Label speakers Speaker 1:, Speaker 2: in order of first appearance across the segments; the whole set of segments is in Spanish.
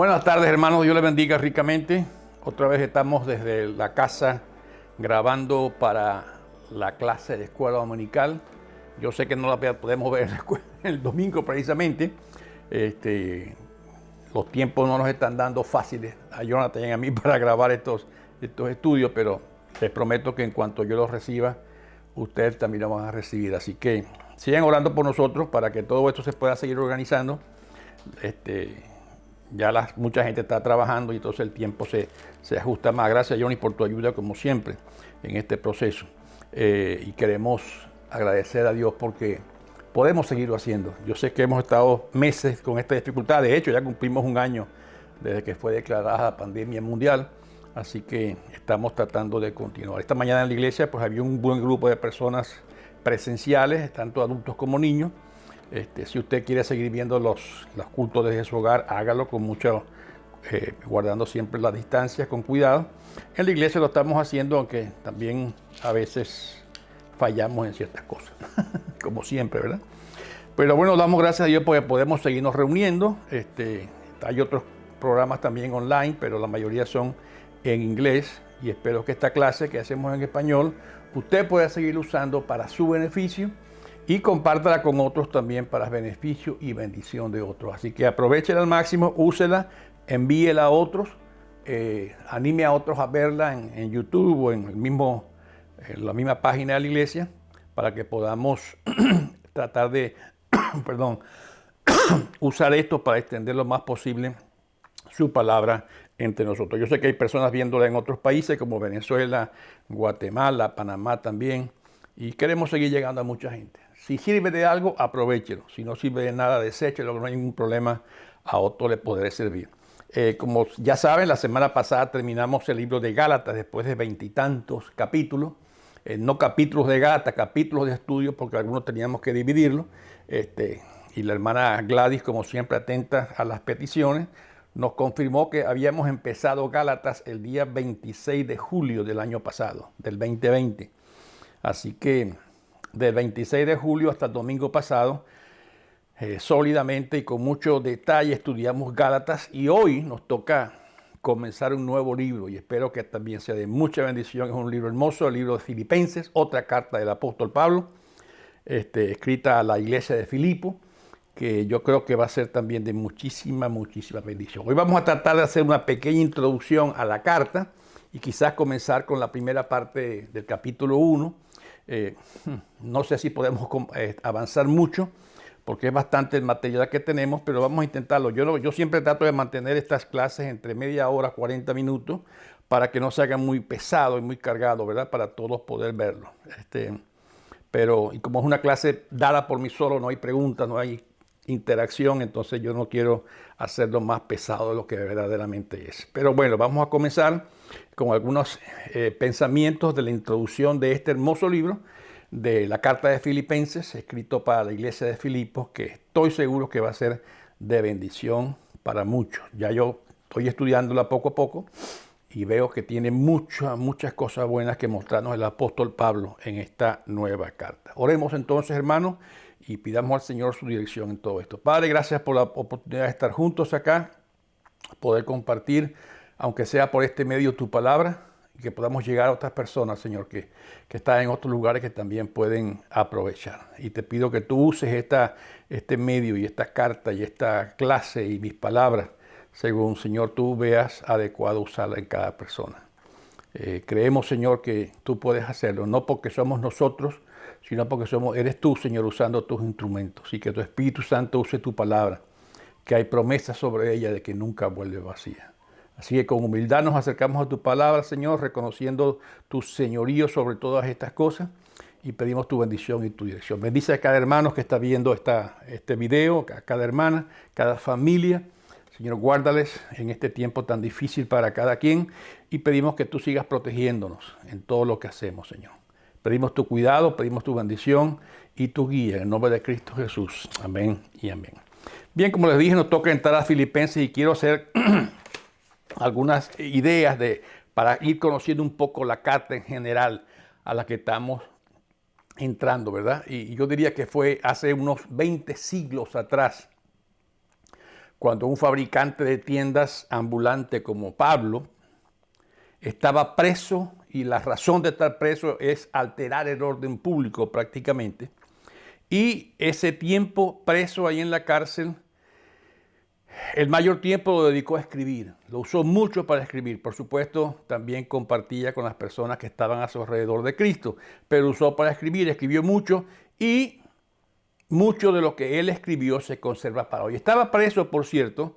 Speaker 1: Buenas tardes, hermanos. Dios les bendiga ricamente. Otra vez estamos desde la casa grabando para la clase de escuela dominical. Yo sé que no la podemos ver en la escuela el domingo precisamente. Los tiempos no nos están dando fáciles a Jonathan y a mí para grabar estos estudios, pero les prometo que en cuanto yo los reciba, ustedes también los van a recibir. Así que sigan orando por nosotros para que todo esto se pueda seguir organizando. Mucha gente está trabajando y entonces el tiempo se ajusta más. Gracias, Johnny, por tu ayuda como siempre en este proceso. Y queremos agradecer a Dios porque podemos seguirlo haciendo. Yo sé que hemos estado meses con esta dificultad. De hecho, ya cumplimos un año desde que fue declarada la pandemia mundial. Así que estamos tratando de continuar. Esta mañana en la iglesia pues había un buen grupo de personas presenciales, tanto adultos como niños. Si usted quiere seguir viendo los cultos desde su hogar, hágalo con mucho, guardando siempre las distancias, con cuidado. En la iglesia lo estamos haciendo, aunque también a veces fallamos en ciertas cosas, como siempre, ¿verdad? Pero bueno, damos gracias a Dios porque podemos seguirnos reuniendo. Hay otros programas también online, pero la mayoría son en inglés. Y espero que esta clase que hacemos en español, usted pueda seguir usando para su beneficio. Y compártela con otros también para beneficio y bendición de otros. Así que aprovéchela al máximo, úsela, envíela a otros, anime a otros a verla en YouTube o en la misma página de la iglesia para que podamos tratar de usar esto para extender lo más posible su palabra entre nosotros. Yo sé que hay personas viéndola en otros países como Venezuela, Guatemala, Panamá también. Y queremos seguir llegando a mucha gente. Si sirve de algo, aprovéchelo. Si no sirve de nada, deséchelo, no hay ningún problema. A otro le podré servir. Como ya saben, la semana pasada terminamos el libro de Gálatas después de 20 y tantos capítulos. No capítulos de Gálatas, capítulos de estudio, porque algunos teníamos que dividirlo. Y la hermana Gladys, como siempre, atenta a las peticiones, nos confirmó que habíamos empezado Gálatas el día 26 de julio del año pasado, del 2020. Así que del 26 de julio hasta el domingo pasado, sólidamente y con mucho detalle estudiamos Gálatas y hoy nos toca comenzar un nuevo libro y espero que también sea de mucha bendición. Es un libro hermoso, el libro de Filipenses, otra carta del apóstol Pablo, escrita a la iglesia de Filipo, que yo creo que va a ser también de muchísima bendición. Hoy vamos a tratar de hacer una pequeña introducción a la carta y quizás comenzar con la primera parte del capítulo 1. No sé si podemos avanzar mucho porque es bastante el material que tenemos, pero vamos a intentarlo. Yo siempre trato de mantener estas clases entre media hora, 40 minutos, para que no se hagan muy pesado y muy cargado, ¿verdad? Para todos poder verlo. Y como es una clase dada por mí solo, no hay preguntas, no hay interacción, entonces yo no quiero hacerlo más pesado de lo que verdaderamente es. Pero bueno, vamos a comenzar con algunos pensamientos de la introducción de este hermoso libro de la carta de Filipenses, escrito para la iglesia de Filipos, que estoy seguro que va a ser de bendición para muchos. Ya yo estoy estudiándola poco a poco y veo que tiene muchas cosas buenas que mostrarnos el apóstol Pablo en esta nueva carta. Oremos entonces, hermanos, y pidamos al Señor su dirección en todo esto. Padre, gracias por la oportunidad de estar juntos acá, poder compartir, aunque sea por este medio, tu palabra, y que podamos llegar a otras personas, Señor, que están en otros lugares que también pueden aprovechar. Y te pido que tú uses este medio y esta carta y esta clase y mis palabras, según, Señor, tú veas adecuado usarla en cada persona. Creemos, Señor, que tú puedes hacerlo, no porque somos nosotros, sino porque eres tú, Señor, usando tus instrumentos, y que tu Espíritu Santo use tu palabra, que hay promesas sobre ella de que nunca vuelve vacía. Así que con humildad nos acercamos a tu palabra, Señor, reconociendo tu señorío sobre todas estas cosas y pedimos tu bendición y tu dirección. Bendice a cada hermano que está viendo este video, a cada hermana, cada familia. Señor, guárdales en este tiempo tan difícil para cada quien y pedimos que tú sigas protegiéndonos en todo lo que hacemos, Señor. Pedimos tu cuidado, pedimos tu bendición y tu guía en el nombre de Cristo Jesús. Amén y amén. Bien, como les dije, nos toca entrar a Filipenses y quiero hacer algunas ideas para ir conociendo un poco la carta en general a la que estamos entrando, ¿verdad? Y yo diría que fue hace unos 20 siglos atrás cuando un fabricante de tiendas ambulante como Pablo estaba preso, y la razón de estar preso es alterar el orden público prácticamente. Y ese tiempo preso ahí en la cárcel, el mayor tiempo lo dedicó a escribir. Lo usó mucho para escribir. Por supuesto, también compartía con las personas que estaban a su alrededor de Cristo, pero usó para escribir, escribió mucho, y mucho de lo que él escribió se conserva para hoy. Estaba preso, por cierto,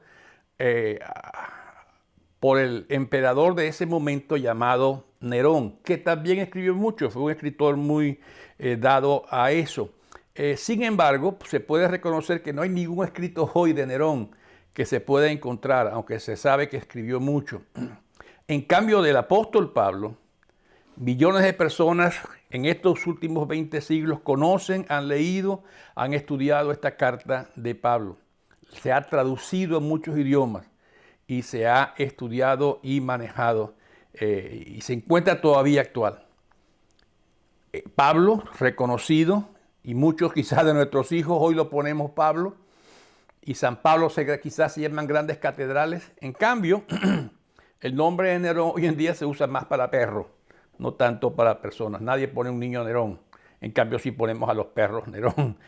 Speaker 1: por el emperador de ese momento llamado Nerón, que también escribió mucho, fue un escritor muy dado a eso. Sin embargo, se puede reconocer que no hay ningún escrito hoy de Nerón que se pueda encontrar, aunque se sabe que escribió mucho. En cambio del apóstol Pablo, millones de personas en estos últimos 20 siglos conocen, han leído, han estudiado esta carta de Pablo. Se ha traducido en muchos idiomas y se ha estudiado y manejado y se encuentra todavía actual. Pablo, reconocido, y muchos quizás de nuestros hijos hoy lo ponemos Pablo, y San Pablo quizás se llaman grandes catedrales. En cambio, el nombre de Nerón hoy en día se usa más para perros, no tanto para personas. Nadie pone un niño Nerón. En cambio, sí ponemos a los perros Nerón.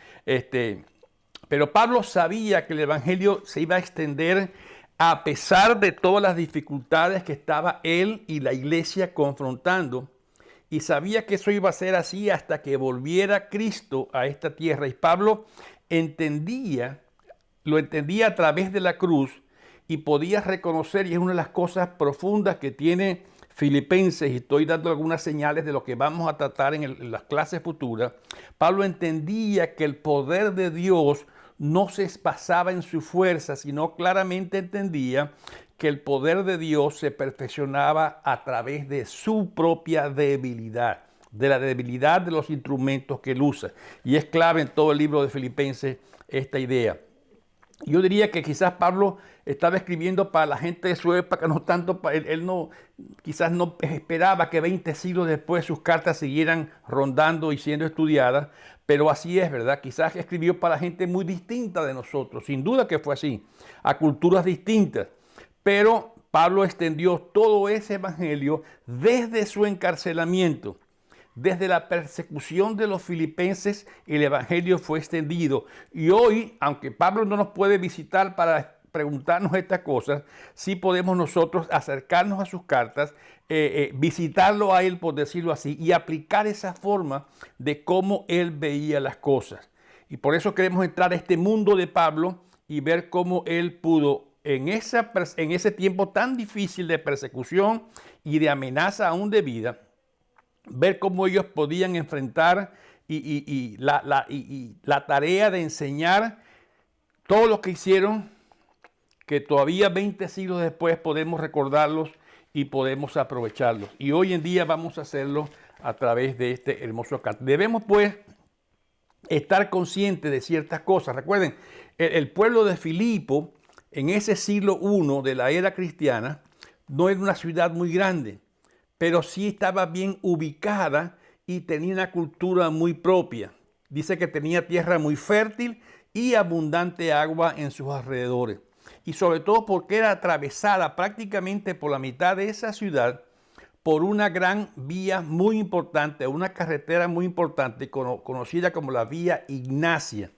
Speaker 1: Pero Pablo sabía que el evangelio se iba a extender a pesar de todas las dificultades que estaba él y la iglesia confrontando. Y sabía que eso iba a ser así hasta que volviera Cristo a esta tierra. Y Pablo lo entendía a través de la cruz, y podía reconocer, y es una de las cosas profundas que tiene Filipenses, y estoy dando algunas señales de lo que vamos a tratar en las clases futuras. Pablo entendía que el poder de Dios no se basaba en su fuerza, sino claramente entendía que el poder de Dios se perfeccionaba a través de su propia debilidad, de la debilidad de los instrumentos que él usa. Y es clave en todo el libro de Filipenses esta idea. Yo diría que quizás Pablo estaba escribiendo para la gente de su época, no tanto para él. Quizás no esperaba que 20 siglos después sus cartas siguieran rondando y siendo estudiadas, pero así es, ¿verdad? Quizás escribió para gente muy distinta de nosotros, sin duda que fue así, a culturas distintas. Pero Pablo extendió todo ese evangelio desde su encarcelamiento. Desde la persecución de los filipenses, el evangelio fue extendido. Y hoy, aunque Pablo no nos puede visitar para preguntarnos estas cosas, sí podemos nosotros acercarnos a sus cartas, visitarlo a él, por decirlo así, y aplicar esa forma de cómo él veía las cosas. Y por eso queremos entrar a este mundo de Pablo y ver cómo él pudo, en ese tiempo tan difícil de persecución y de amenaza aún de vida, ver cómo ellos podían enfrentar la tarea de enseñar todo lo que hicieron, que todavía 20 siglos después podemos recordarlos y podemos aprovecharlos. Y hoy en día vamos a hacerlo a través de este hermoso canto. Debemos pues estar conscientes de ciertas cosas. Recuerden, el pueblo de Filipo en ese siglo I de la era cristiana no era una ciudad muy grande, pero sí estaba bien ubicada y tenía una cultura muy propia. Dice que tenía tierra muy fértil y abundante agua en sus alrededores. Y sobre todo porque era atravesada prácticamente por la mitad de esa ciudad por una gran vía muy importante, una carretera muy importante conocida como la Vía Ignacia.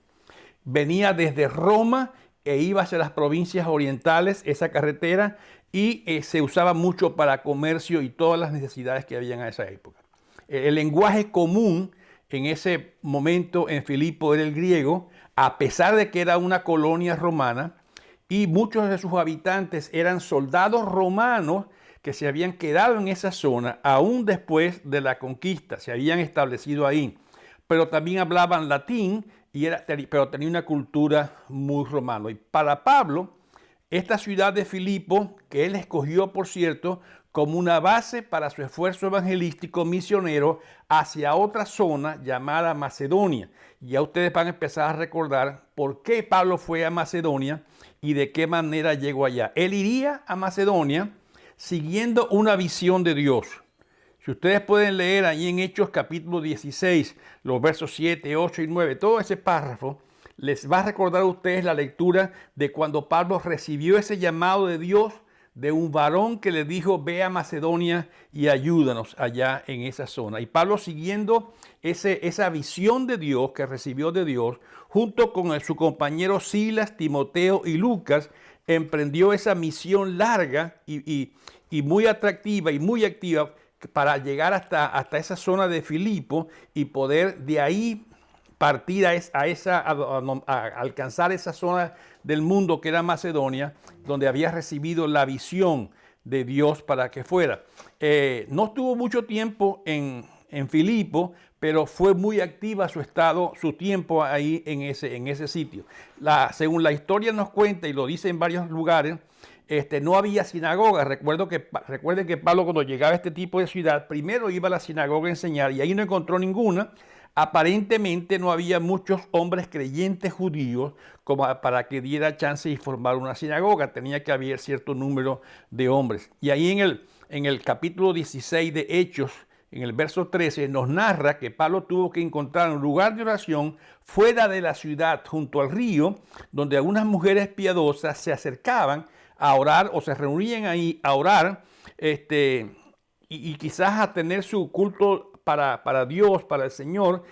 Speaker 1: Venía desde Roma e iba hacia las provincias orientales esa carretera, y se usaba mucho para comercio y todas las necesidades que habían en esa época. El lenguaje común en ese momento en Filipo era el griego, a pesar de que era una colonia romana, y muchos de sus habitantes eran soldados romanos que se habían quedado en esa zona aún después de la conquista, se habían establecido ahí, pero también hablaban latín, pero tenía una cultura muy romana. Y para Pablo, esta ciudad de Filipo, que él escogió, por cierto, como una base para su esfuerzo evangelístico misionero hacia otra zona llamada Macedonia. Y ya ustedes van a empezar a recordar por qué Pablo fue a Macedonia y de qué manera llegó allá. Él iría a Macedonia siguiendo una visión de Dios. Si ustedes pueden leer allí en Hechos capítulo 16, los versos 7, 8 y 9, todo ese párrafo, les va a recordar a ustedes la lectura de cuando Pablo recibió ese llamado de Dios de un varón que le dijo, ve a Macedonia y ayúdanos allá en esa zona. Y Pablo, siguiendo esa visión de Dios que recibió de Dios, junto con su compañero Silas, Timoteo y Lucas, emprendió esa misión larga y muy atractiva y muy activa para llegar hasta esa zona de Filipo y poder de ahí partir a alcanzar esa zona del mundo que era Macedonia, donde había recibido la visión de Dios para que fuera. No estuvo mucho tiempo en Filipo, pero fue muy activa su tiempo ahí en ese sitio. Según la historia nos cuenta, y lo dice en varios lugares, no había sinagoga. Recuerden que Pablo, cuando llegaba a este tipo de ciudad, primero iba a la sinagoga a enseñar y ahí no encontró ninguna. Aparentemente no había muchos hombres creyentes judíos como para que diera chance de formar una sinagoga. Tenía que haber cierto número de hombres. Y ahí en el capítulo 16 de Hechos, en el verso 13, nos narra que Pablo tuvo que encontrar un lugar de oración fuera de la ciudad, junto al río, donde algunas mujeres piadosas se acercaban a orar o se reunían ahí a orar y quizás a tener su culto para Dios, para el Señor,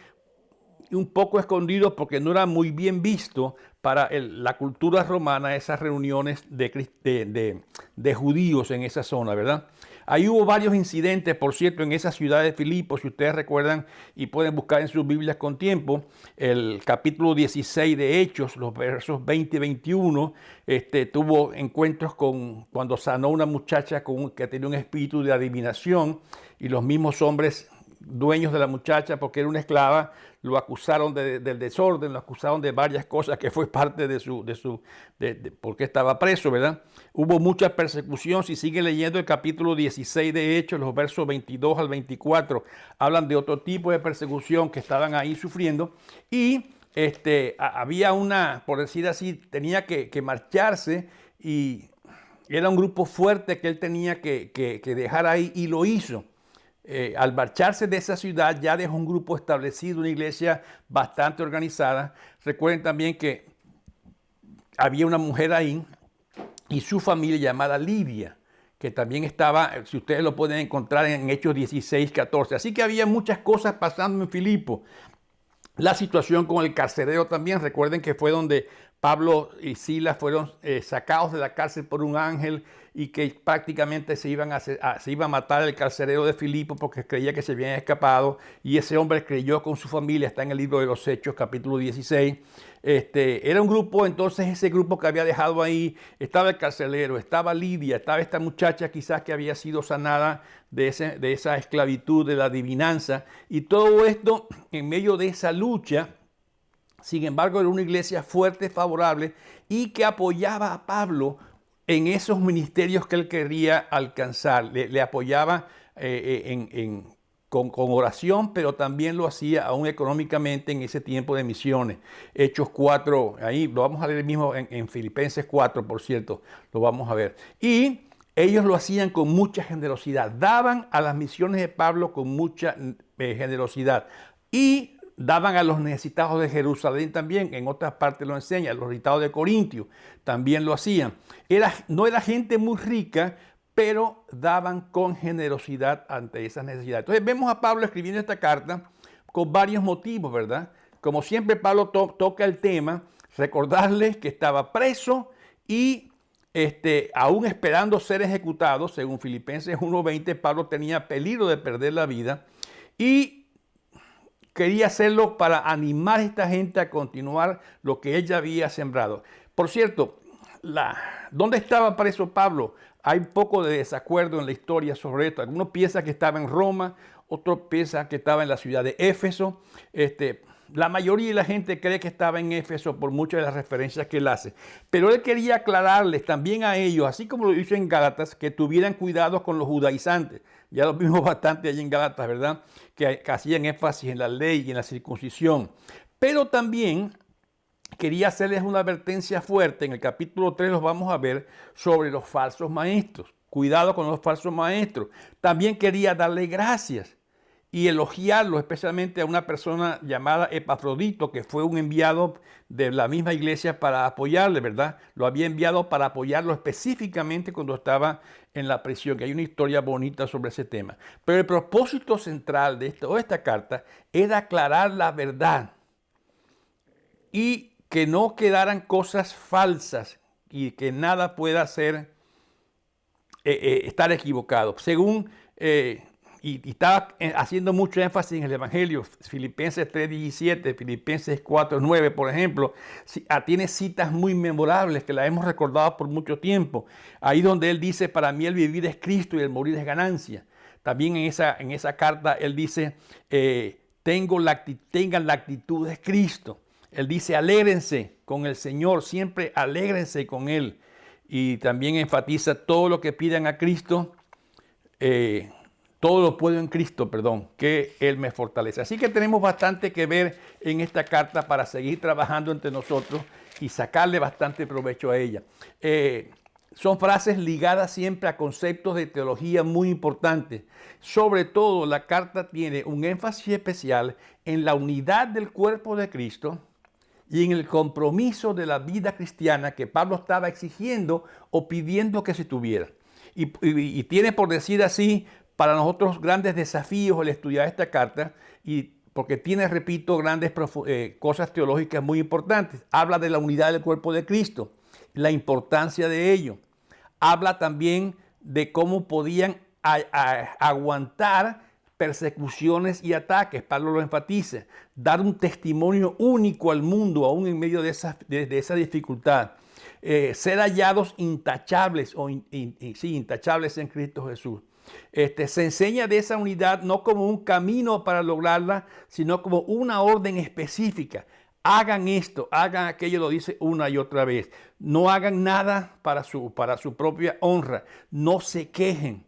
Speaker 1: un poco escondido porque no era muy bien visto para la cultura romana esas reuniones de judíos en esa zona, ¿verdad? Ahí hubo varios incidentes, por cierto, en esa ciudad de Filipo, si ustedes recuerdan y pueden buscar en sus Biblias con tiempo, el capítulo 16 de Hechos, los versos 20 y 21, tuvo encuentros cuando sanó una muchacha que tenía un espíritu de adivinación y los mismos hombres dueños de la muchacha, porque era una esclava, lo acusaron del desorden, lo acusaron de varias cosas que fue parte de porque estaba preso, ¿verdad? Hubo mucha persecución. Si siguen leyendo el capítulo 16 de Hechos, los versos 22 al 24, hablan de otro tipo de persecución que estaban ahí sufriendo. Y había por decir así, tenía que marcharse y era un grupo fuerte que él tenía que dejar ahí y lo hizo. Al marcharse de esa ciudad ya dejó un grupo establecido, una iglesia bastante organizada. Recuerden también que había una mujer ahí y su familia llamada Lidia, que también estaba, si ustedes lo pueden encontrar en Hechos 16, 14. Así que había muchas cosas pasando en Filipo. La situación con el carcelero también, recuerden que fue donde Pablo y Silas fueron sacados de la cárcel por un ángel y que prácticamente se iba a matar el carcelero de Filipo porque creía que se habían escapado y ese hombre creyó con su familia, está en el libro de los Hechos, capítulo 16. Era un grupo, entonces ese grupo que había dejado ahí, estaba el carcelero, estaba Lidia, estaba esta muchacha quizás que había sido sanada de esa esclavitud, de la adivinanza, y todo esto en medio de esa lucha. Sin embargo, era una iglesia fuerte, favorable y que apoyaba a Pablo en esos ministerios que él quería alcanzar. Le apoyaba con oración, pero también lo hacía aún económicamente en ese tiempo de misiones. Hechos 4, ahí lo vamos a leer mismo en Filipenses 4, por cierto, lo vamos a ver. Y ellos lo hacían con mucha generosidad, daban a las misiones de Pablo con mucha generosidad y daban a los necesitados de Jerusalén también, en otras partes lo enseña, los necesitados de Corintio también lo hacían. No era gente muy rica, pero daban con generosidad ante esas necesidades. Entonces vemos a Pablo escribiendo esta carta con varios motivos, ¿verdad? Como siempre Pablo toca el tema, recordarles que estaba preso y aún esperando ser ejecutado. Según Filipenses 1:20, Pablo tenía peligro de perder la vida y quería hacerlo para animar a esta gente a continuar lo que ella había sembrado. Por cierto, ¿dónde estaba preso Pablo? Hay un poco de desacuerdo en la historia sobre esto. Algunos piensan que estaba en Roma, otros piensan que estaba en la ciudad de Éfeso. La mayoría de la gente cree que estaba en Éfeso por muchas de las referencias que él hace. Pero él quería aclararles también a ellos, así como lo hizo en Gálatas, que tuvieran cuidado con los judaizantes. Ya lo vimos bastante allí en Gálatas, ¿verdad? Que hacían énfasis en la ley y en la circuncisión. Pero también quería hacerles una advertencia fuerte. En el capítulo 3 los vamos a ver sobre los falsos maestros. Cuidado con los falsos maestros. También quería darle gracias. y elogiarlo, especialmente a una persona llamada Epafrodito, que fue un enviado de la misma iglesia para apoyarle, ¿verdad? Lo había enviado para apoyarlo específicamente cuando estaba en la prisión, que hay una historia bonita sobre ese tema. Pero el propósito central de toda esta carta era aclarar la verdad y que no quedaran cosas falsas y que nada pueda ser estar equivocado. Según y estaba haciendo mucho énfasis en el Evangelio, Filipenses 3:17, Filipenses 4:9, por ejemplo, tiene citas muy memorables que las hemos recordado por mucho tiempo. Ahí donde él dice, para mí el vivir es Cristo y el morir es ganancia. También en esa carta él dice, tengan la actitud de Cristo. Él dice, alégrense con el Señor, siempre alégrense con Él. Y también enfatiza todo lo que pidan a Cristo, todo lo puedo en Cristo, que Él me fortalece. Así que tenemos bastante que ver en esta carta para seguir trabajando entre nosotros y sacarle bastante provecho a ella. Son frases ligadas siempre a conceptos de teología muy importantes. Sobre todo, la carta tiene un énfasis especial en la unidad del cuerpo de Cristo y en el compromiso de la vida cristiana que Pablo estaba exigiendo o pidiendo que se tuviera. Y tiene, por decir así, para nosotros grandes desafíos el estudiar esta carta, y porque tiene, repito, grandes cosas teológicas muy importantes. Habla de la unidad del cuerpo de Cristo, la importancia de ello. Habla también de cómo podían aguantar persecuciones y ataques. Pablo lo enfatiza. Dar un testimonio único al mundo, aún en medio de esa dificultad. Ser hallados intachables, intachables en Cristo Jesús. Se enseña de esa unidad no como un camino para lograrla, sino como una orden específica. Hagan esto, hagan aquello, lo dice una y otra vez. No hagan nada para su propia honra. No se quejen.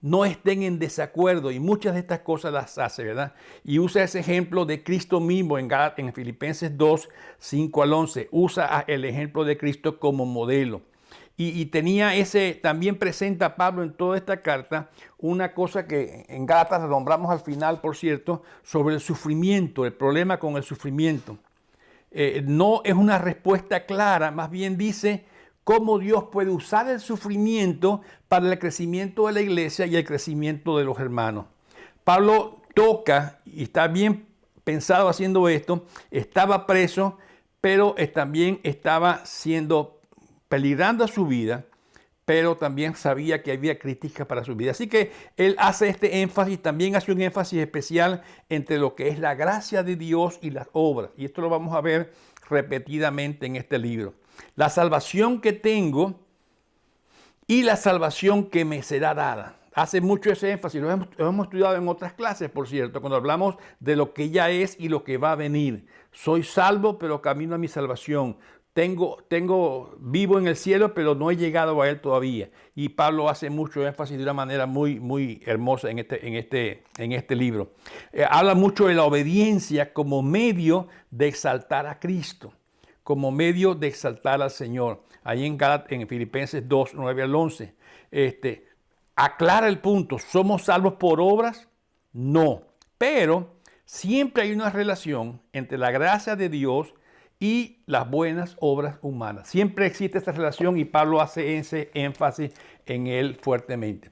Speaker 1: No estén en desacuerdo, y muchas de estas cosas las hace, ¿verdad? Y usa ese ejemplo de Cristo mismo en Filipenses 2, 5 al 11. Usa el ejemplo de Cristo como modelo. Y tenía también presenta Pablo en toda esta carta una cosa que en Gálatas la nombramos al final, por cierto, sobre el sufrimiento, el problema con el sufrimiento. No es una respuesta clara, más bien dice cómo Dios puede usar el sufrimiento para el crecimiento de la iglesia y el crecimiento de los hermanos. Pablo toca, y está bien pensado haciendo esto, estaba preso, pero también estaba peligrando a su vida, pero también sabía que había críticas para su vida. Así que él hace este énfasis, también hace un énfasis especial entre lo que es la gracia de Dios y las obras. Y esto lo vamos a ver repetidamente en este libro. La salvación que tengo y la salvación que me será dada. Hace mucho ese énfasis, lo hemos estudiado en otras clases, por cierto, cuando hablamos de lo que ya es y lo que va a venir. Soy salvo, pero camino a mi salvación. Vivo en el cielo, pero no he llegado a él todavía. Y Pablo hace mucho énfasis de una manera muy, muy hermosa en este libro. Habla mucho de la obediencia como medio de exaltar a Cristo, como medio de exaltar al Señor. Ahí en Filipenses 2, 9 al 11. Aclara el punto. ¿Somos salvos por obras? No. Pero siempre hay una relación entre la gracia de Dios y las buenas obras humanas. Siempre existe esta relación y Pablo hace ese énfasis en él fuertemente.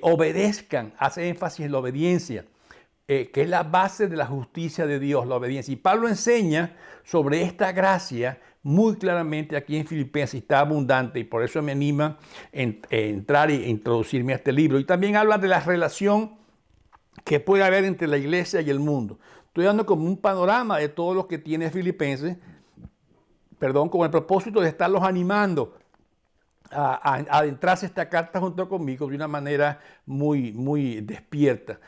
Speaker 1: Obedezcan, hace énfasis en la obediencia, que es la base de la justicia de Dios, la obediencia. Y Pablo enseña sobre esta gracia muy claramente aquí en Filipenses, está abundante, y por eso me anima a entrar e introducirme a este libro. Y también habla de la relación que puede haber entre la iglesia y el mundo. Estoy dando como un panorama de todo lo que tiene Filipenses, con el propósito de estarlos animando a adentrarse esta carta junto conmigo de una manera muy, muy despierta.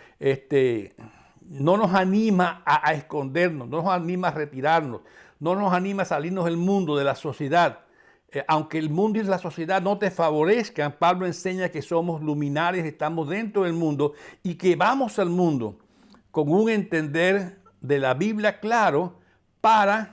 Speaker 1: No nos anima a escondernos, no nos anima a retirarnos, no nos anima a salirnos del mundo, de la sociedad. Aunque el mundo y la sociedad no te favorezcan, Pablo enseña que somos luminares, estamos dentro del mundo y que vamos al mundo con un entender de la Biblia claro para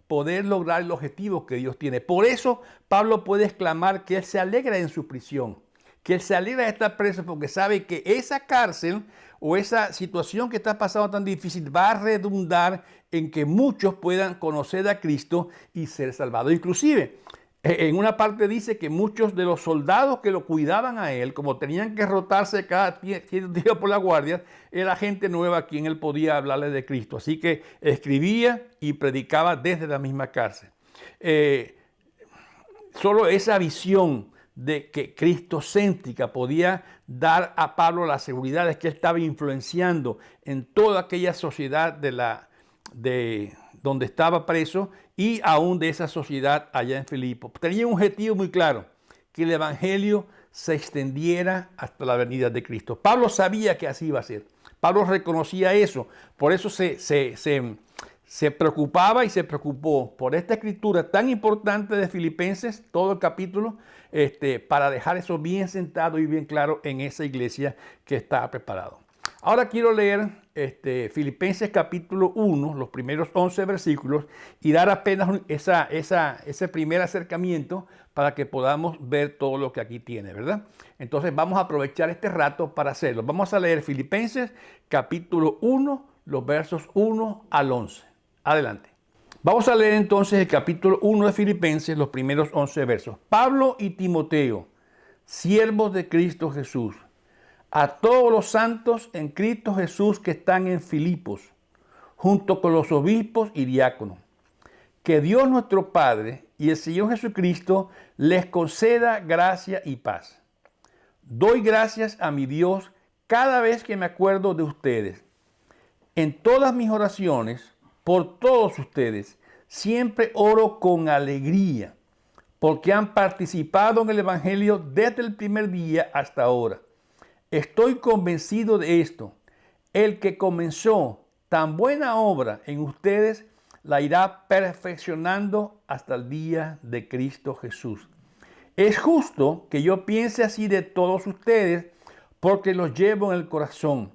Speaker 1: poder lograr el objetivo que Dios tiene. Por eso Pablo puede exclamar que él se alegra en su prisión, que él se alegra de estar preso porque sabe que esa cárcel o esa situación que está pasando tan difícil va a redundar en que muchos puedan conocer a Cristo y ser salvados. Inclusive, en una parte dice que muchos de los soldados que lo cuidaban a él, como tenían que rotarse cada cierto día por la guardia, era gente nueva a quien él podía hablarle de Cristo. Así que escribía y predicaba desde la misma cárcel. Solo esa visión de que cristocéntrica podía dar a Pablo la seguridad de que él estaba influenciando en toda aquella sociedad de donde estaba preso y aún de esa sociedad allá en Filipos. Tenía un objetivo muy claro, que el evangelio se extendiera hasta la venida de Cristo. Pablo sabía que así iba a ser. Pablo reconocía eso. Por eso se preocupaba y se preocupó por esta escritura tan importante de Filipenses, todo el capítulo, para dejar eso bien sentado y bien claro en esa iglesia que está preparado. Ahora quiero leer Filipenses capítulo 1, los primeros 11 versículos, y dar apenas ese primer acercamiento para que podamos ver todo lo que aquí tiene, ¿verdad? Entonces vamos a aprovechar este rato para hacerlo. Vamos a leer Filipenses capítulo 1, los versos 1 al 11. Adelante. Vamos a leer entonces el capítulo 1 de Filipenses, los primeros 11 versos. Pablo y Timoteo, siervos de Cristo Jesús, a todos los santos en Cristo Jesús que están en Filipos, junto con los obispos y diáconos. Que Dios nuestro Padre y el Señor Jesucristo les conceda gracia y paz. Doy gracias a mi Dios cada vez que me acuerdo de ustedes. En todas mis oraciones, por todos ustedes, siempre oro con alegría, porque han participado en el Evangelio desde el primer día hasta ahora. Estoy convencido de esto. El que comenzó tan buena obra en ustedes, la irá perfeccionando hasta el día de Cristo Jesús. Es justo que yo piense así de todos ustedes, porque los llevo en el corazón.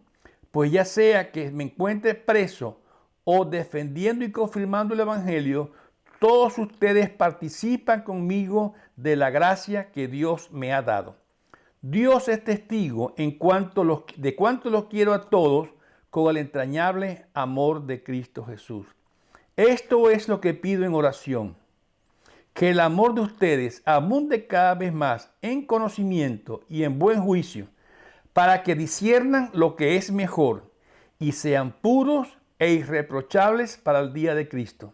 Speaker 1: Pues ya sea que me encuentre preso o defendiendo y confirmando el Evangelio, todos ustedes participan conmigo de la gracia que Dios me ha dado. Dios es testigo de cuánto los quiero a todos con el entrañable amor de Cristo Jesús. Esto es lo que pido en oración, que el amor de ustedes abunde cada vez más en conocimiento y en buen juicio, para que disciernan lo que es mejor y sean puros e irreprochables para el día de Cristo,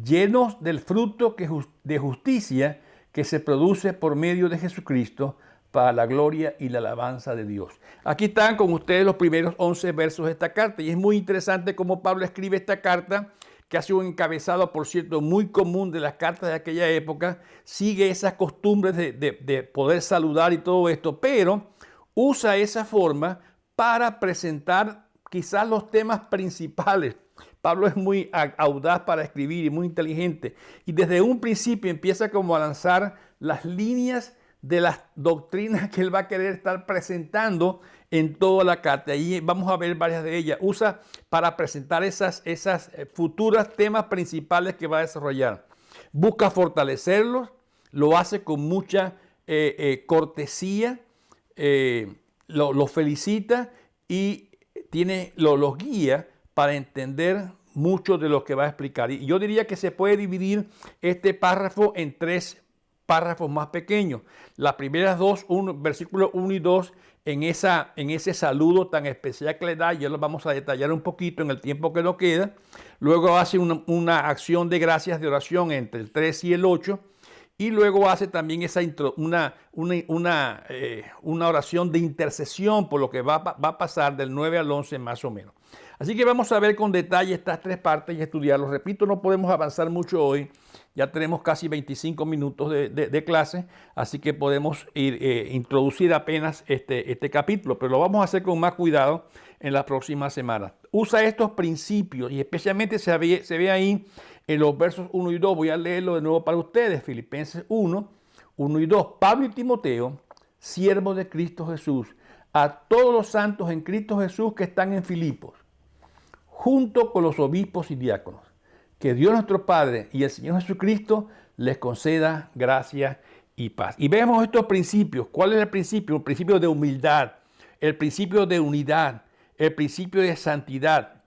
Speaker 1: llenos del fruto de justicia que se produce por medio de Jesucristo, para la gloria y la alabanza de Dios. Aquí están con ustedes los primeros 11 versos de esta carta, y es muy interesante cómo Pablo escribe esta carta, que ha sido un encabezado, por cierto, muy común de las cartas de aquella época. Sigue esas costumbres de poder saludar y todo esto, pero usa esa forma para presentar quizás los temas principales. Pablo es muy audaz para escribir y muy inteligente, y desde un principio empieza como a lanzar las líneas de las doctrinas que él va a querer estar presentando en toda la carta. Ahí vamos a ver varias de ellas. Usa para presentar esas futuras temas principales que va a desarrollar. Busca fortalecerlos, lo hace con mucha cortesía, los felicita y los guía para entender mucho de lo que va a explicar. Y yo diría que se puede dividir este párrafo en 3 párrafos más pequeños. Las primeras dos, versículos 1 y 2, en ese saludo tan especial que le da, ya lo vamos a detallar un poquito en el tiempo que nos queda. Luego hace una acción de gracias, de oración entre el 3 y el 8. Y luego hace también una oración de intercesión por lo que va a pasar del 9 al 11 más o menos. Así que vamos a ver con detalle estas 3 partes y estudiarlos. Repito, no podemos avanzar mucho hoy. Ya tenemos casi 25 minutos de clase, así que podemos introducir apenas este capítulo, pero lo vamos a hacer con más cuidado en las próximas semanas. Usa estos principios y especialmente se ve ahí en los versos 1 y 2. Voy a leerlo de nuevo para ustedes. Filipenses 1 y 2. Pablo y Timoteo, siervos de Cristo Jesús, a todos los santos en Cristo Jesús que están en Filipos, junto con los obispos y diáconos. Que Dios nuestro Padre y el Señor Jesucristo les conceda gracia y paz. Y vemos estos principios. ¿Cuál es el principio? El principio de humildad, el principio de unidad, el principio de santidad.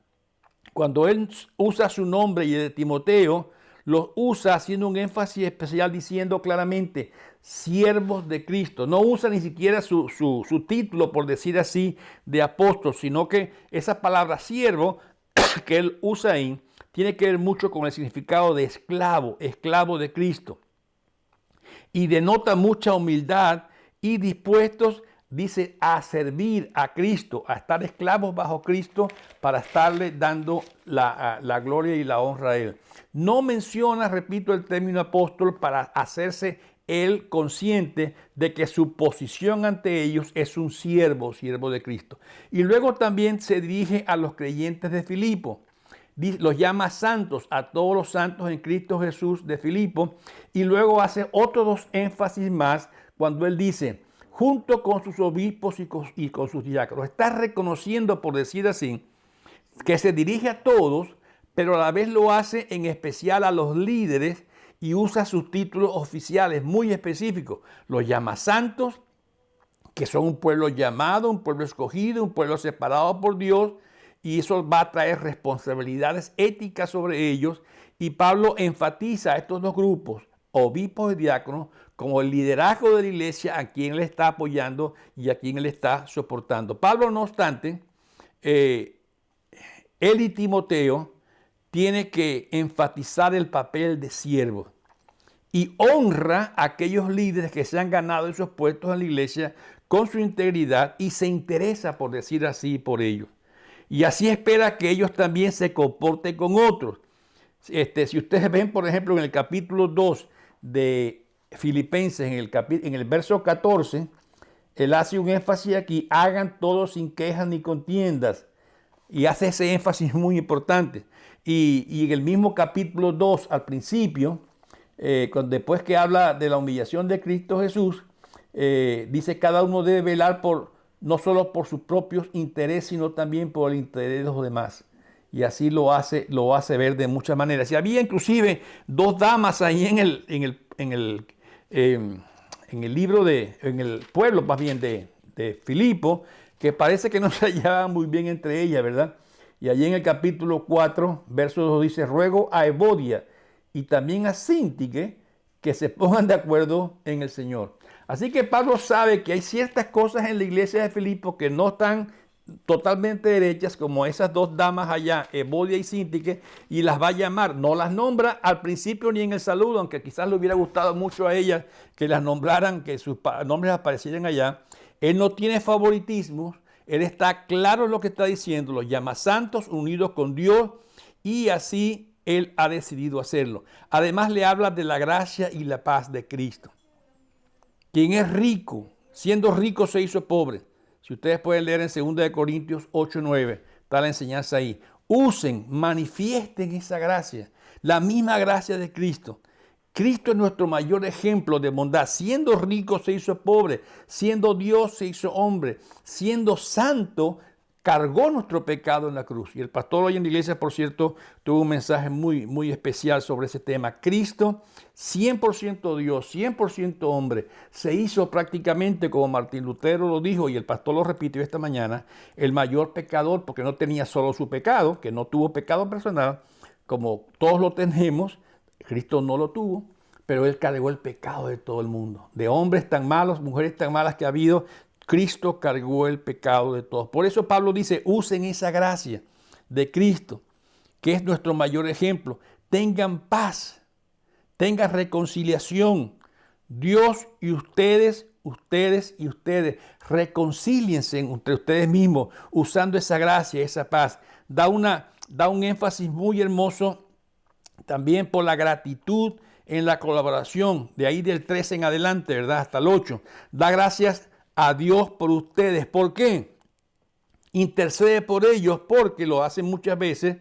Speaker 1: Cuando él usa su nombre y el de Timoteo, los usa haciendo un énfasis especial diciendo claramente, siervos de Cristo. No usa ni siquiera su título, por decir así, de apóstol, sino que esa palabra siervo que él usa ahí tiene que ver mucho con el significado de esclavo, esclavo de Cristo. Y denota mucha humildad y dispuestos, dice, a servir a Cristo, a estar esclavos bajo Cristo para estarle dando la gloria y la honra a Él. No menciona, repito, el término apóstol para hacerse él consciente de que su posición ante ellos es un siervo de Cristo. Y luego también se dirige a los creyentes de Filipo. Los llama santos a todos los santos en Cristo Jesús de Filipo. Y luego hace otros dos énfasis más cuando él dice, junto con sus obispos y con sus diáconos. Está reconociendo, por decir así, que se dirige a todos, pero a la vez lo hace en especial a los líderes y usa sus títulos oficiales muy específicos. Los llama santos, que son un pueblo llamado, un pueblo escogido, un pueblo separado por Dios, y eso va a traer responsabilidades éticas sobre ellos. Y Pablo enfatiza a estos dos grupos, obispos y diáconos, como el liderazgo de la iglesia a quien él está apoyando y a quien él está soportando. Pablo, no obstante, él y Timoteo tiene que enfatizar el papel de siervo y honra a aquellos líderes que se han ganado esos puestos en la iglesia con su integridad y se interesa, por decir así, por ellos. Y así espera que ellos también se comporten con otros. Si ustedes ven, por ejemplo, en el capítulo 2 de Filipenses, en el verso 14, él hace un énfasis aquí, hagan todo sin quejas ni contiendas. Y hace ese énfasis muy importante. Y en el mismo capítulo 2, al principio, después que habla de la humillación de Cristo Jesús, dice cada uno debe velar no solo por sus propios intereses, sino también por el interés de los demás. Y así lo hace ver de muchas maneras. Y había inclusive dos damas ahí en el pueblo más bien de Filipo, que parece que no se hallaban muy bien entre ellas, ¿verdad? Y allí en el capítulo 4, verso 2 dice, ruego a Evodia y también a Síntique que se pongan de acuerdo en el Señor. Así que Pablo sabe que hay ciertas cosas en la iglesia de Filipo que no están totalmente derechas, como esas dos damas allá, Evodia y Síntique, y las va a llamar. No las nombra al principio ni en el saludo, aunque quizás le hubiera gustado mucho a ellas que las nombraran, que sus nombres aparecieran allá. Él no tiene favoritismos, él está claro en lo que está diciendo, los llama santos, unidos con Dios, y así él ha decidido hacerlo. Además le habla de la gracia y la paz de Cristo. Quien es rico, siendo rico se hizo pobre. Si ustedes pueden leer en 2 Corintios 8:9, está la enseñanza ahí. Usen, manifiesten esa gracia, la misma gracia de Cristo. Cristo es nuestro mayor ejemplo de bondad. Siendo rico se hizo pobre, siendo Dios se hizo hombre, siendo santo cargó nuestro pecado en la cruz. Y el pastor hoy en la iglesia, por cierto, tuvo un mensaje muy, muy especial sobre ese tema. Cristo, 100% Dios, 100% hombre, se hizo prácticamente, como Martín Lutero lo dijo, y el pastor lo repitió esta mañana, el mayor pecador, porque no tenía solo su pecado, que no tuvo pecado personal, como todos lo tenemos. Cristo no lo tuvo, pero él cargó el pecado de todo el mundo. De hombres tan malos, mujeres tan malas que ha habido, Cristo cargó el pecado de todos. Por eso Pablo dice, usen esa gracia de Cristo, que es nuestro mayor ejemplo. Tengan paz, tengan reconciliación. Dios y ustedes, reconcíliense entre ustedes mismos usando esa gracia, esa paz. Da un énfasis muy hermoso también por la gratitud en la colaboración, de ahí del 13 en adelante, ¿verdad? Hasta el 8. Da gracias a Dios por ustedes. ¿Por qué? Intercede por ellos porque lo hacen muchas veces.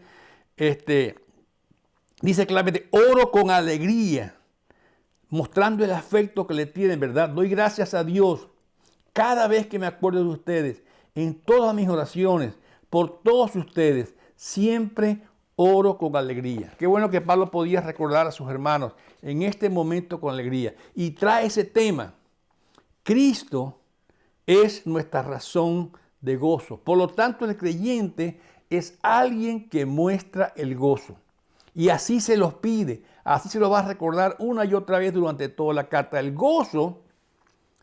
Speaker 1: Dice claramente, oro con alegría, mostrando el afecto que le tienen, ¿verdad? Doy gracias a Dios cada vez que me acuerdo de ustedes, en todas mis oraciones, por todos ustedes. Siempre oro con alegría. Qué bueno que Pablo podía recordar a sus hermanos en este momento con alegría. Y trae ese tema. Cristo es nuestra razón de gozo. Por lo tanto, el creyente es alguien que muestra el gozo. Y así se los pide, así se lo va a recordar una y otra vez durante toda la carta. El gozo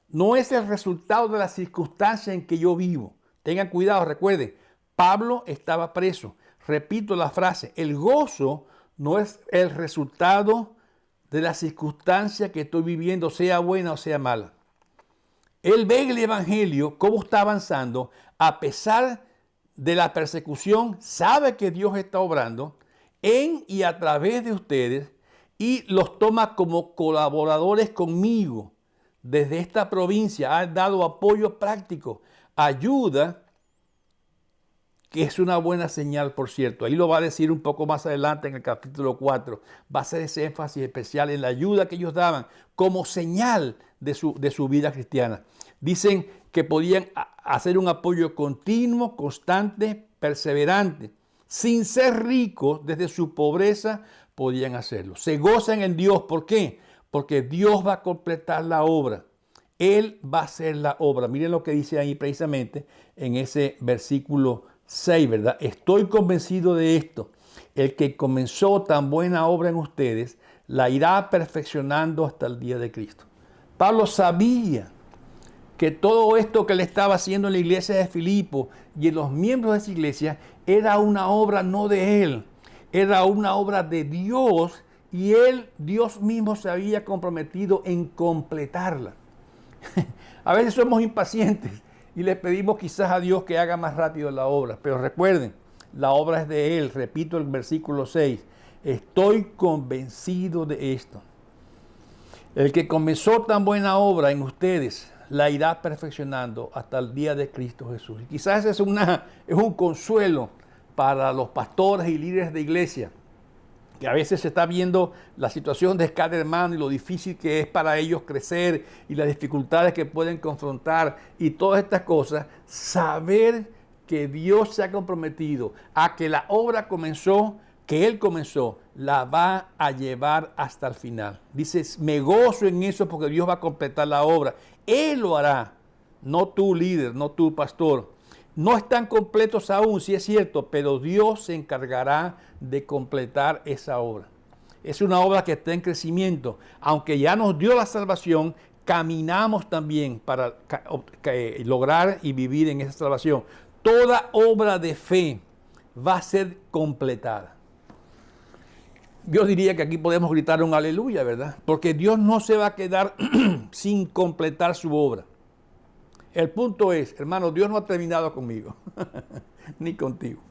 Speaker 1: no es el resultado de la circunstancia en que yo vivo. Tengan cuidado, recuerden, Pablo estaba preso. Repito la frase, el gozo no es el resultado de la circunstancia que estoy viviendo, sea buena o sea mala. Él ve el evangelio, cómo está avanzando, a pesar de la persecución, sabe que Dios está obrando en y a través de ustedes y los toma como colaboradores conmigo. Desde esta provincia ha dado apoyo práctico, ayuda, que es una buena señal, por cierto. Ahí lo va a decir un poco más adelante en el capítulo 4. Va a hacer ese énfasis especial en la ayuda que ellos daban como señal de su vida cristiana. Dicen que podían hacer un apoyo continuo, constante, perseverante. Sin ser ricos, desde su pobreza podían hacerlo. Se gozan en Dios. ¿Por qué? Porque Dios va a completar la obra. Él va a hacer la obra. Miren lo que dice ahí precisamente en ese versículo 6, ¿verdad? Estoy convencido de esto. El que comenzó tan buena obra en ustedes, la irá perfeccionando hasta el día de Cristo. Pablo sabía que todo esto que le estaba haciendo en la iglesia de Filipo y en los miembros de esa iglesia era una obra no de él, era una obra de Dios y Dios mismo se había comprometido en completarla. A veces somos impacientes y le pedimos quizás a Dios que haga más rápido la obra, pero recuerden, la obra es de Él. Repito el versículo 6, estoy convencido de esto. El que comenzó tan buena obra en ustedes, la irá perfeccionando hasta el día de Cristo Jesús. Y quizás es un consuelo para los pastores y líderes de iglesia, que a veces se está viendo la situación de cada hermano y lo difícil que es para ellos crecer y las dificultades que pueden confrontar y todas estas cosas, saber que Dios se ha comprometido a que la obra que Él comenzó, la va a llevar hasta el final. Dice, me gozo en eso porque Dios va a completar la obra. Él lo hará, no tú líder, no tú pastor. No están completos aún, sí es cierto, pero Dios se encargará de completar esa obra. Es una obra que está en crecimiento. Aunque ya nos dio la salvación, caminamos también para lograr y vivir en esa salvación. Toda obra de fe va a ser completada. Yo diría que aquí podemos gritar un aleluya, ¿verdad? Porque Dios no se va a quedar sin completar su obra. El punto es, hermano, Dios no ha terminado conmigo, ni contigo.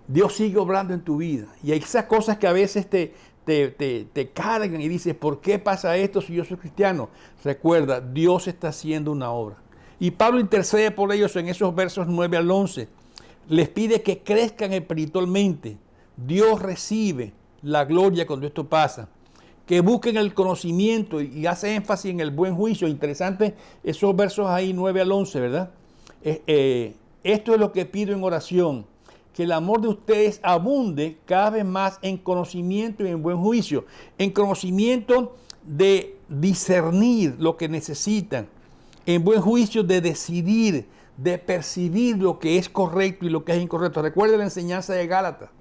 Speaker 1: Dios sigue obrando en tu vida. Y hay esas cosas que a veces te cargan y dices, ¿por qué pasa esto si yo soy cristiano? Recuerda, Dios está haciendo una obra. Y Pablo intercede por ellos en esos versos 9 al 11. Les pide que crezcan espiritualmente. Dios recibe la gloria cuando esto pasa. Que busquen el conocimiento y hace énfasis en el buen juicio. Interesante esos versos ahí 9 al 11, ¿verdad? Esto es lo que pido en oración, que el amor de ustedes abunde cada vez más en conocimiento y en buen juicio, en conocimiento de discernir lo que necesitan, en buen juicio de decidir, de percibir lo que es correcto y lo que es incorrecto. Recuerden la enseñanza de Gálatas.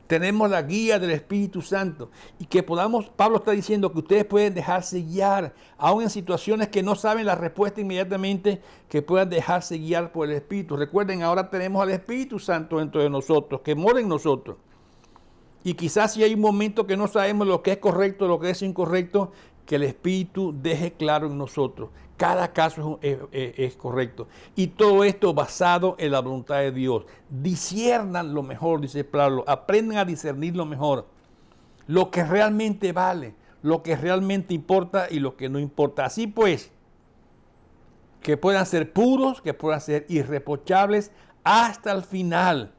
Speaker 1: Tenemos la guía del Espíritu Santo y que podamos, Pablo está diciendo que ustedes pueden dejarse guiar, aún en situaciones que no saben la respuesta inmediatamente, que puedan dejarse guiar por el Espíritu. Recuerden, ahora tenemos al Espíritu Santo dentro de nosotros, que mora en nosotros. Y quizás si hay un momento que no sabemos lo que es correcto, lo que es incorrecto, que el Espíritu deje claro en nosotros. Cada caso es correcto. Y todo esto basado en la voluntad de Dios. Disciernan lo mejor, dice Pablo. Aprendan a discernir lo mejor. Lo que realmente vale, lo que realmente importa y lo que no importa. Así pues, que puedan ser puros, que puedan ser irreprochables hasta el final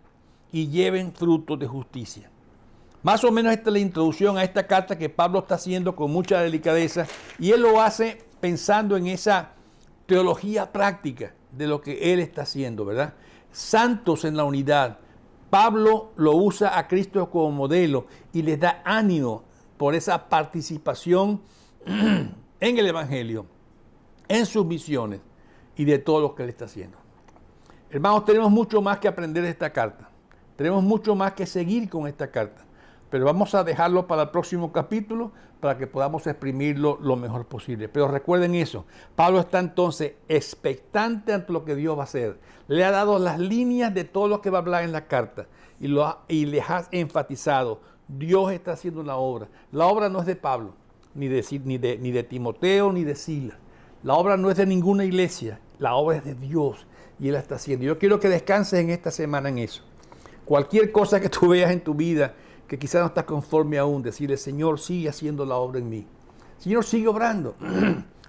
Speaker 1: y lleven frutos de justicia. Más o menos esta es la introducción a esta carta que Pablo está haciendo con mucha delicadeza y él lo hace pensando en esa teología práctica de lo que él está haciendo, ¿verdad? Santos en la unidad, Pablo lo usa a Cristo como modelo y les da ánimo por esa participación en el Evangelio, en sus misiones y de todo lo que él está haciendo. Hermanos, tenemos mucho más que aprender de esta carta. Tenemos mucho más que seguir con esta carta. Pero vamos a dejarlo para el próximo capítulo para que podamos exprimirlo lo mejor posible. Pero recuerden eso, Pablo está entonces expectante ante lo que Dios va a hacer. Le ha dado las líneas de todo lo que va a hablar en la carta y les ha enfatizado, Dios está haciendo una obra. La obra no es de Pablo, ni de Timoteo, ni de Silas. La obra no es de ninguna iglesia, la obra es de Dios y Él la está haciendo. Yo quiero que descanses en esta semana en eso. Cualquier cosa que tú veas en tu vida que quizás no estás conforme aún, decirle, Señor, sigue haciendo la obra en mí. Señor, sigue obrando.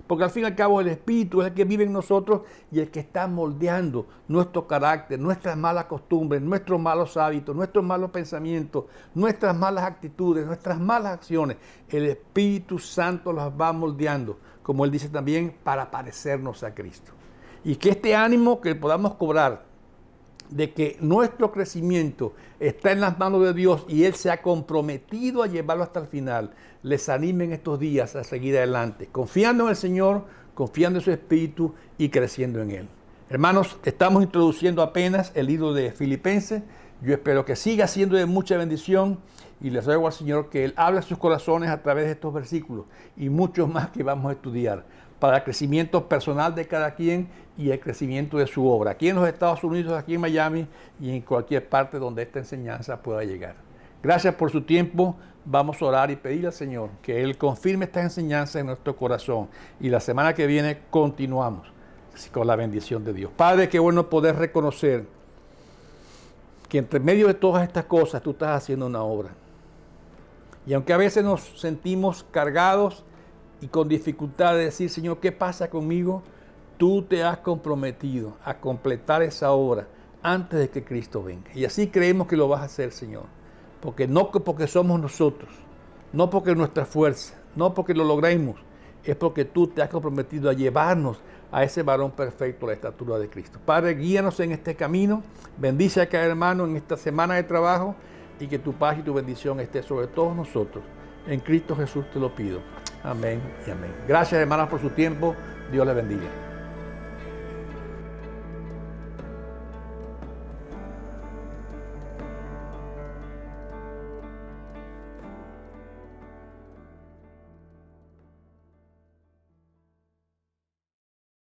Speaker 1: Porque al fin y al cabo el Espíritu es el que vive en nosotros y el que está moldeando nuestro carácter, nuestras malas costumbres, nuestros malos hábitos, nuestros malos pensamientos, nuestras malas actitudes, nuestras malas acciones. El Espíritu Santo las va moldeando, como Él dice también, para parecernos a Cristo. Y que este ánimo que podamos cobrar de que nuestro crecimiento está en las manos de Dios y Él se ha comprometido a llevarlo hasta el final, les anime en estos días a seguir adelante, confiando en el Señor, confiando en su Espíritu y creciendo en Él. Hermanos, estamos introduciendo apenas el libro de Filipenses. Yo espero que siga siendo de mucha bendición y les ruego al Señor que Él hable a sus corazones a través de estos versículos y muchos más que vamos a estudiar para el crecimiento personal de cada quien y el crecimiento de su obra, aquí en los Estados Unidos, aquí en Miami y en cualquier parte donde esta enseñanza pueda llegar. Gracias por su tiempo. Vamos a orar y pedirle al Señor que Él confirme esta enseñanza en nuestro corazón y la semana que viene continuamos con la bendición de Dios. Padre, qué bueno poder reconocer que entre medio de todas estas cosas tú estás haciendo una obra. Y aunque a veces nos sentimos cargados y con dificultad de decir, Señor, ¿qué pasa conmigo? Tú te has comprometido a completar esa obra antes de que Cristo venga. Y así creemos que lo vas a hacer, Señor. Porque no porque somos nosotros, no porque nuestra fuerza, no porque lo logremos, es porque tú te has comprometido a llevarnos a ese varón perfecto, a la estatura de Cristo. Padre, guíanos en este camino, bendice a cada hermano en esta semana de trabajo y que tu paz y tu bendición esté sobre todos nosotros. En Cristo Jesús te lo pido. Amén y amén. Gracias, hermanas, por su tiempo. Dios les bendiga.